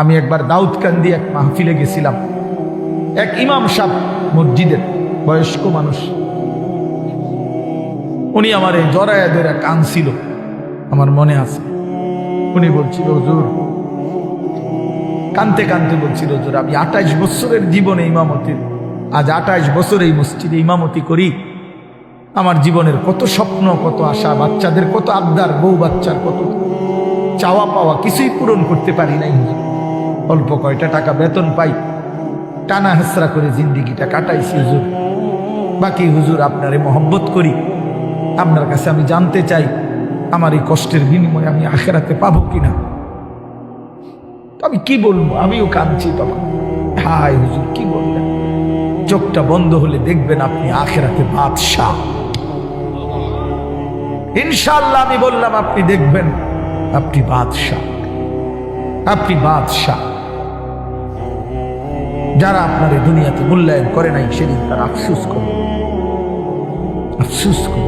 আমি একবার দাউদকান্দি এক মাহফিলে গেছিলাম, এক ইমাম সাহেব মসজিদের বয়স্ক মানুষ, উনি আমার এই জড়ায় ধরে কাঁদছিল, আমার মনে আছে। উনি বলছিল, হুজুর, কানতে কানতে বলছিল, হুজুর আমি 28 বছরের জীবনে ইমামতির, আজ 28 বছর এই মসজিদে ইমামতি করি। আমার জীবনের কত স্বপ্ন, কত আশা, বাচ্চাদের কত আবদার, বউ বাচ্চার কত চাওয়া পাওয়া, কিছুই পূরণ করতে পারি নাই হুজুর। অল্প কয়টা টাকা বেতন পাই, টানা হেসরা করে জিন্দিগিটা কাটাইছি হুজুর। বাকি হুজুর আপনারে মহব্বত করি, আপনার কাছে আমি জানতে চাই আমার এই কষ্টের বিনিময়ে আমি আখেরাতে পাবো কিনা। আমি কি বলবো, আমিও কাঁদছি বাবা। হায় হুজুর, কি বললেন? চোখটা বন্ধ হলে দেখবেন আপনি আখেরাতে বাদশাহ। ইনশাআল্লাহ আমি বললাম, আপনি দেখবেন আপনি বাদশাহ, আপনি বাদশাহ। যারা আপনার এই দুনিয়াতে মূল্যায়ন করে নাই, সেদিন তারা আফসোস করে, আফসোস করে।